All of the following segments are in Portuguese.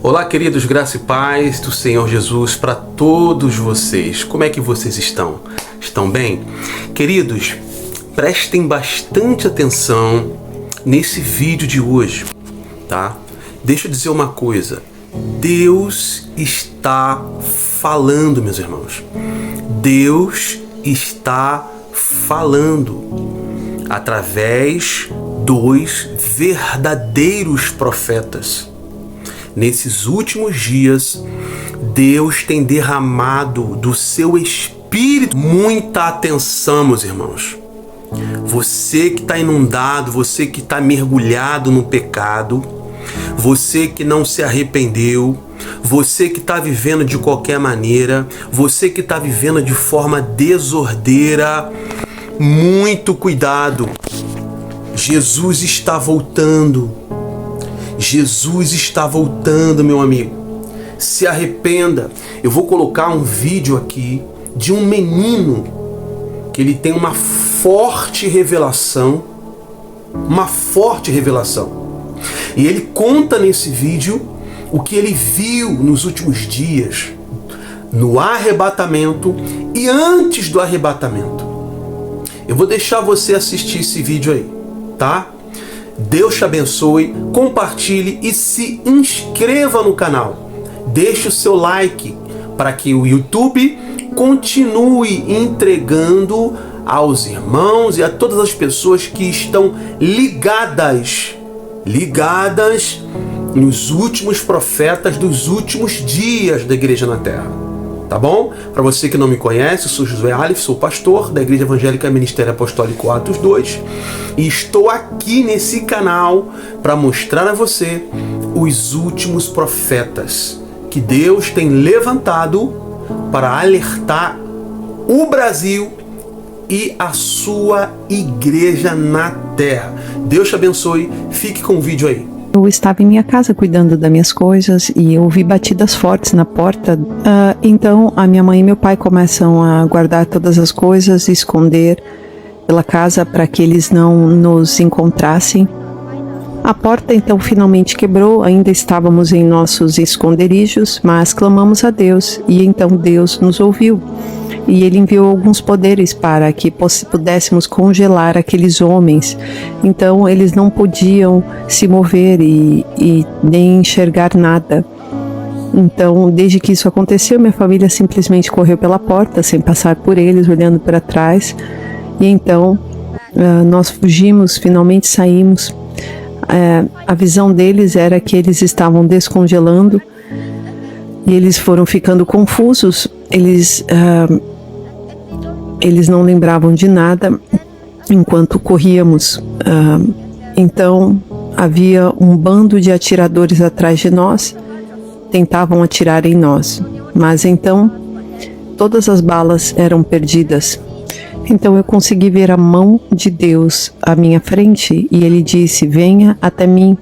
Olá, queridos, graça e paz do Senhor Jesus para todos vocês. Como é que vocês estão? Estão bem? Queridos, prestem bastante atenção nesse vídeo de hoje, tá? Deixa eu dizer uma coisa. Deus está falando, meus irmãos. Deus está falando através dos verdadeiros profetas. Nesses últimos dias, Deus tem derramado do seu Espírito muita atenção, meus irmãos. Você que está inundado, você que está mergulhado no pecado, você que não se arrependeu, você que está vivendo de qualquer maneira, você que está vivendo de forma desordeira, muito cuidado. Jesus está voltando. Jesus está voltando, meu amigo. Se arrependa. Eu vou colocar um vídeo aqui de um menino que ele tem uma forte revelação. Uma forte revelação. E ele conta nesse vídeo o que ele viu nos últimos dias, no arrebatamento e antes do arrebatamento. Eu vou deixar você assistir esse vídeo aí, tá? Deus te abençoe, compartilhe e se inscreva no canal. Deixe o seu like para que o YouTube continue entregando aos irmãos e a todas as pessoas que estão ligadas nos últimos profetas dos últimos dias da Igreja na Terra. Tá bom? Para você que não me conhece, eu sou Josué Alif, sou pastor da Igreja Evangélica Ministério Apostólico Atos 2 e estou aqui nesse canal para mostrar a você os últimos profetas que Deus tem levantado para alertar o Brasil e a sua igreja na terra. Deus te abençoe, fique com o vídeo aí. Eu estava em minha casa cuidando das minhas coisas e eu ouvi batidas fortes na porta. Então a minha mãe e meu pai começam a guardar todas as coisas, esconder pela casa para que eles não nos encontrassem. A porta então finalmente quebrou, ainda estávamos em nossos esconderijos, mas clamamos a Deus e então Deus nos ouviu. E ele enviou alguns poderes para que pudéssemos congelar aqueles homens. Então eles não podiam se mover e nem enxergar nada. Então, desde que isso aconteceu, minha família simplesmente correu pela porta, sem passar por eles, olhando para trás. E então nós fugimos, finalmente saímos. A visão deles era que eles estavam descongelando e eles foram ficando confusos. Eles não lembravam de nada enquanto corríamos. Então havia um bando de atiradores atrás de nós, tentavam atirar em nós, mas então todas as balas eram perdidas. Então eu consegui ver a mão de Deus à minha frente e ele disse: venha até mim.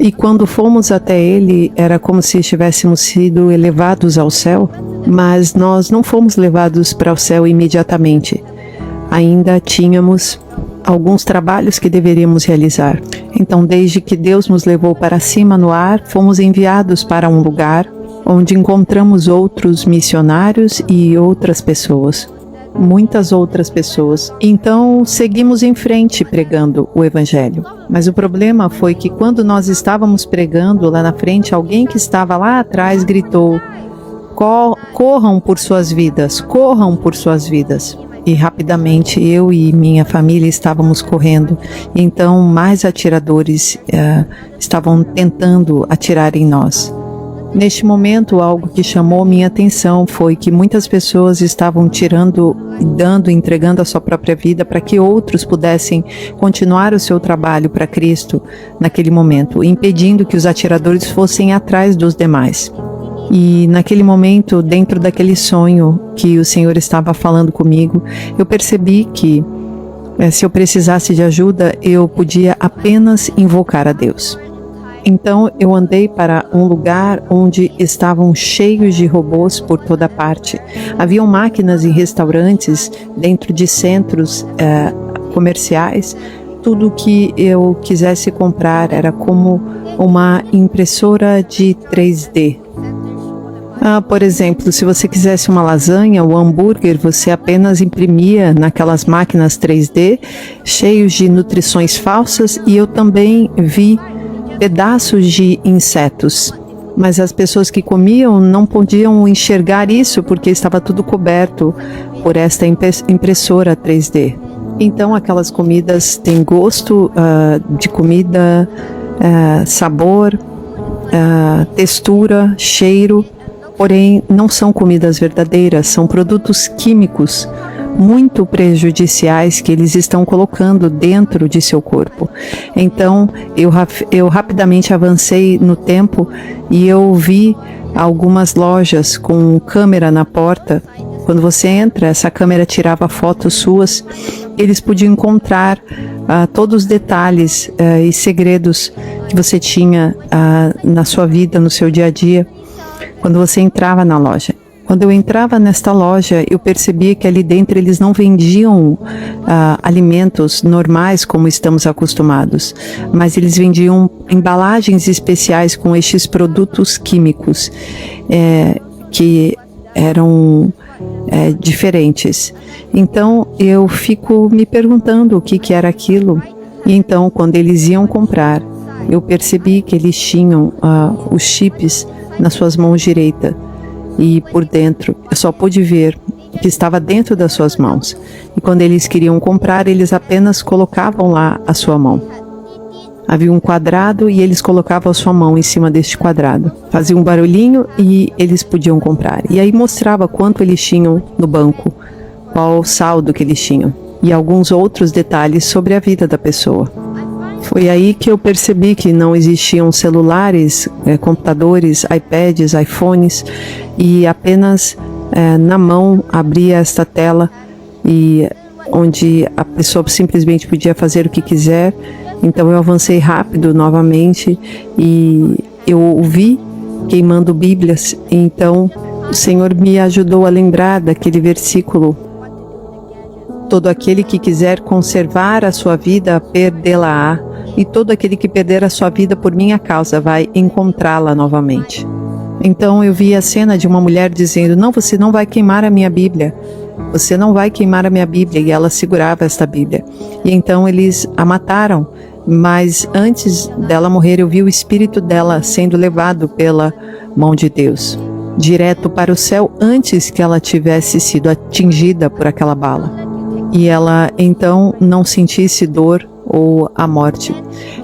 E quando fomos até ele, era como se estivéssemos sido elevados ao céu, mas nós não fomos levados para o céu imediatamente. Ainda tínhamos alguns trabalhos que deveríamos realizar. Então, desde que Deus nos levou para cima no ar, fomos enviados para um lugar onde encontramos outros missionários e outras pessoas. Muitas outras pessoas. Então seguimos em frente pregando o Evangelho. Mas o problema foi que quando nós estávamos pregando lá na frente, alguém que estava lá atrás gritou: corram por suas vidas, corram por suas vidas. E rapidamente eu e minha família estávamos correndo. Então mais atiradores estavam tentando atirar em nós. Neste momento, algo que chamou minha atenção foi que muitas pessoas estavam tirando, entregando a sua própria vida para que outros pudessem continuar o seu trabalho para Cristo naquele momento, impedindo que os atiradores fossem atrás dos demais. E naquele momento, dentro daquele sonho que o Senhor estava falando comigo, eu percebi que se eu precisasse de ajuda, eu podia apenas invocar a Deus. Então eu andei para um lugar onde estavam cheios de robôs por toda parte. Haviam máquinas em restaurantes, dentro de centros comerciais, tudo que eu quisesse comprar era como uma impressora de 3D. Por exemplo, se você quisesse uma lasanha ou hambúrguer, você apenas imprimia naquelas máquinas 3D cheios de nutrições falsas, e eu também vi pedaços de insetos. Mas as pessoas que comiam não podiam enxergar isso porque estava tudo coberto por esta impressora 3D. Então aquelas comidas têm gosto de comida, sabor, textura, cheiro, porém não são comidas verdadeiras, são produtos químicos muito prejudiciais que eles estão colocando dentro de seu corpo. Então eu rapidamente avancei no tempo e eu vi algumas lojas com câmera na porta. Quando você entra, essa câmera tirava fotos suas. Eles podiam encontrar todos os detalhes e segredos que você tinha na sua vida, no seu dia a dia, quando você entrava na loja. Quando eu entrava nesta loja, eu percebia que ali dentro eles não vendiam alimentos normais como estamos acostumados, mas eles vendiam embalagens especiais com estes produtos químicos que eram diferentes. Então eu fico me perguntando o que era aquilo. E então, quando eles iam comprar, eu percebi que eles tinham os chips nas suas mãos direita. E por dentro, eu só pude ver o que estava dentro das suas mãos. E quando eles queriam comprar, eles apenas colocavam lá a sua mão. Havia um quadrado e eles colocavam a sua mão em cima deste quadrado. Fazia um barulhinho e eles podiam comprar. E aí mostrava quanto eles tinham no banco, qual o saldo que eles tinham. E alguns outros detalhes sobre a vida da pessoa. Foi aí que eu percebi que não existiam celulares, computadores, iPads, iPhones, e apenas na mão abria esta tela e onde a pessoa simplesmente podia fazer o que quiser. Então eu avancei rápido novamente e eu ouvi queimando Bíblias. Então o Senhor me ajudou a lembrar daquele versículo: todo aquele que quiser conservar a sua vida, perdê-la-á, e todo aquele que perder a sua vida por minha causa vai encontrá-la novamente. Então eu vi a cena de uma mulher dizendo: não, você não vai queimar a minha Bíblia, você não vai queimar a minha Bíblia, e ela segurava esta Bíblia. E então eles a mataram, mas antes dela morrer eu vi o espírito dela sendo levado pela mão de Deus, direto para o céu, antes que ela tivesse sido atingida por aquela bala. E ela então não sentisse dor ou a morte.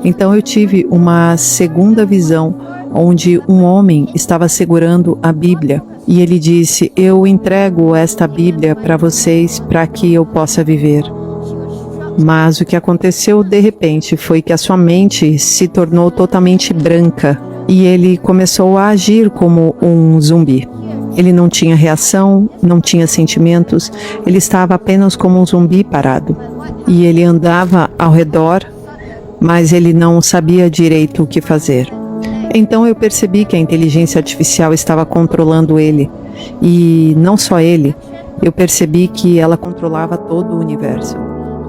Então eu tive uma segunda visão, onde um homem estava segurando a Bíblia e ele disse: eu entrego esta Bíblia para vocês para que eu possa viver. Mas o que aconteceu de repente foi que a sua mente se tornou totalmente branca e ele começou a agir como um zumbi. Ele não tinha reação, não tinha sentimentos, ele estava apenas como um zumbi parado. E ele andava ao redor, mas ele não sabia direito o que fazer. Então eu percebi que a inteligência artificial estava controlando ele. E não só ele, eu percebi que ela controlava todo o universo.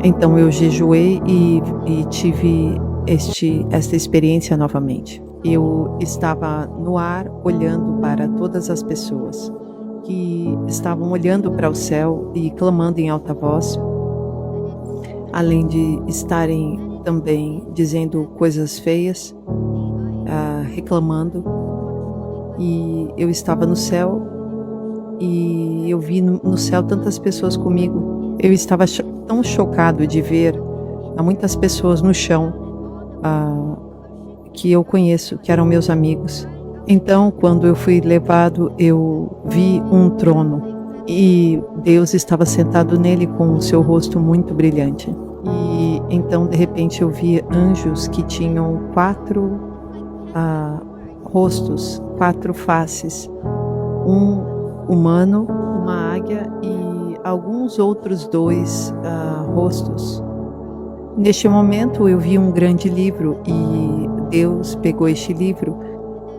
Então eu jejuei e tive esta experiência novamente. Eu estava no ar olhando para todas as pessoas que estavam olhando para o céu e clamando em alta voz, além de estarem também dizendo coisas feias, reclamando. E eu estava no céu e eu vi no céu tantas pessoas comigo. Eu estava tão chocado de ver muitas pessoas no chão que eu conheço, que eram meus amigos. Então, quando eu fui levado, eu vi um trono e Deus estava sentado nele com o seu rosto muito brilhante. E então, de repente, eu vi anjos que tinham 4 rostos, 4 faces, um humano, uma águia e alguns outros 2 rostos. Neste momento eu vi um grande livro e Deus pegou este livro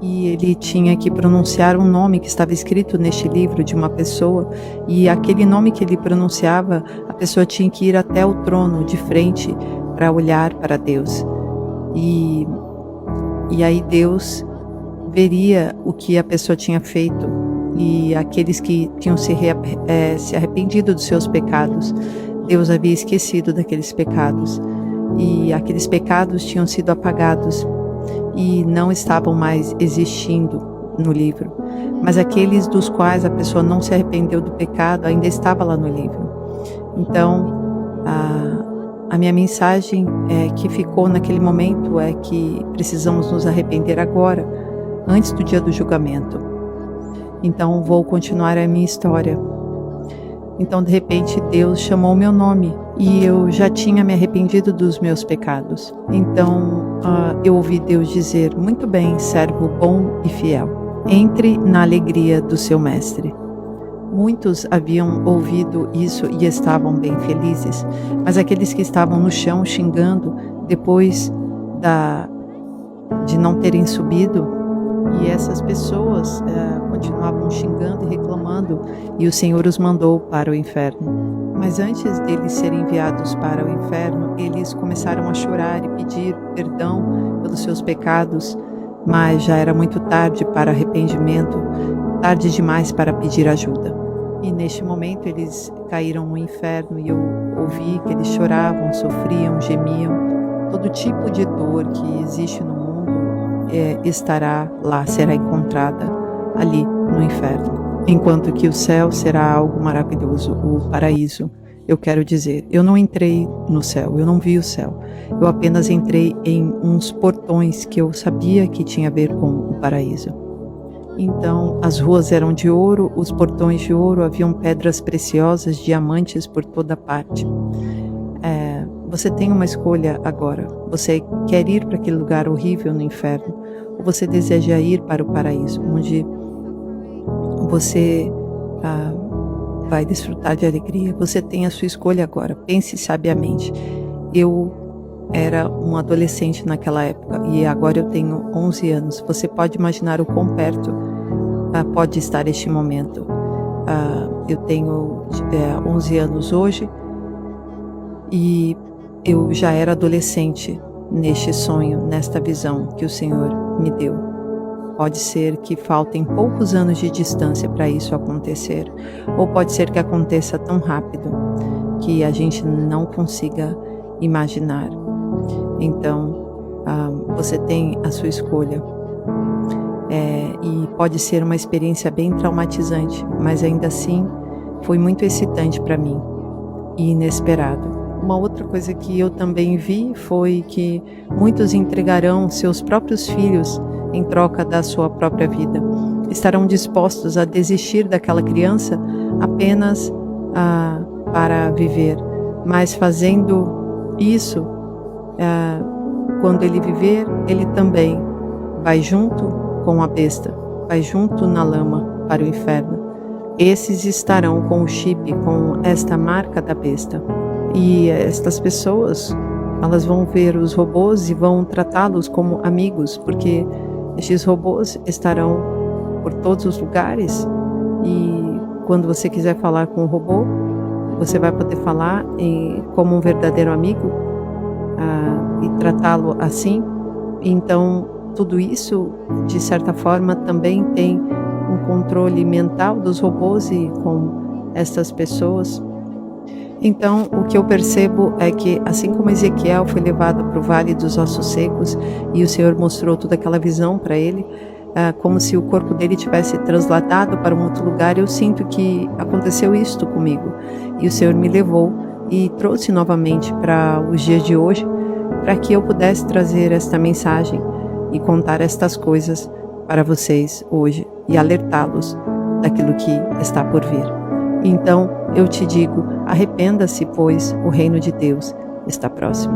e ele tinha que pronunciar um nome que estava escrito neste livro de uma pessoa, e aquele nome que ele pronunciava, a pessoa tinha que ir até o trono de frente para olhar para Deus. E aí Deus veria o que a pessoa tinha feito, e aqueles que tinham se arrependido dos seus pecados, Deus havia esquecido daqueles pecados, e aqueles pecados tinham sido apagados e não estavam mais existindo no livro. Mas aqueles dos quais a pessoa não se arrependeu do pecado ainda estava lá no livro. Então, a minha mensagem que ficou naquele momento é que precisamos nos arrepender agora, antes do dia do julgamento. Então, vou continuar a minha história. Então, de repente, Deus chamou o meu nome e eu já tinha me arrependido dos meus pecados. Então, eu ouvi Deus dizer: muito bem, servo bom e fiel, entre na alegria do seu mestre. Muitos haviam ouvido isso e estavam bem felizes, mas aqueles que estavam no chão xingando depois de não terem subido, e essas pessoas continuavam xingando e reclamando, e o Senhor os mandou para o inferno. Mas antes deles serem enviados para o inferno, eles começaram a chorar e pedir perdão pelos seus pecados, mas já era muito tarde para arrependimento, tarde demais para pedir ajuda. E neste momento eles caíram no inferno, e eu ouvi que eles choravam, sofriam, gemiam. Todo tipo de dor que existe no mundo estará lá, será encontrada ali no inferno. Enquanto que o céu será algo maravilhoso, o paraíso. Eu quero dizer, eu não entrei no céu, eu não vi o céu. Eu apenas entrei em uns portões que eu sabia que tinha a ver com o paraíso. Então, as ruas eram de ouro, os portões de ouro, haviam pedras preciosas, diamantes por toda parte. Você tem uma escolha agora. Você quer ir para aquele lugar horrível no inferno, ou você deseja ir para o paraíso, onde você vai desfrutar de alegria? Você tem a sua escolha agora. Pense sabiamente. Eu era um adolescente naquela época e agora eu tenho 11 anos. Você pode imaginar o quão perto pode estar este momento. Eu tenho 11 anos hoje e eu já era adolescente neste sonho, nesta visão que o Senhor me deu. Pode ser que faltem poucos anos de distância para isso acontecer, ou pode ser que aconteça tão rápido que a gente não consiga imaginar. Então, você tem a sua escolha. E pode ser uma experiência bem traumatizante, mas ainda assim foi muito excitante para mim e inesperado. Uma outra coisa que eu também vi foi que muitos entregarão seus próprios filhos em troca da sua própria vida. Estarão dispostos a desistir daquela criança apenas para viver. Mas fazendo isso, quando ele viver, ele também vai junto com a besta, vai junto na lama para o inferno. Esses estarão com o chip, com esta marca da besta. E estas pessoas, elas vão ver os robôs e vão tratá-los como amigos, porque estes robôs estarão por todos os lugares, e quando você quiser falar com o robô, você vai poder falar como um verdadeiro amigo e tratá-lo assim. Então, tudo isso, de certa forma, também tem um controle mental dos robôs e com estas pessoas. Então, o que eu percebo é que, assim como Ezequiel foi levado para o Vale dos Ossos Secos e o Senhor mostrou toda aquela visão para ele, como se o corpo dele tivesse trasladado para um outro lugar, eu sinto que aconteceu isto comigo. E o Senhor me levou e trouxe novamente para os dias de hoje, para que eu pudesse trazer esta mensagem e contar estas coisas para vocês hoje e alertá-los daquilo que está por vir. Então, eu te digo, arrependa-se, pois o reino de Deus está próximo.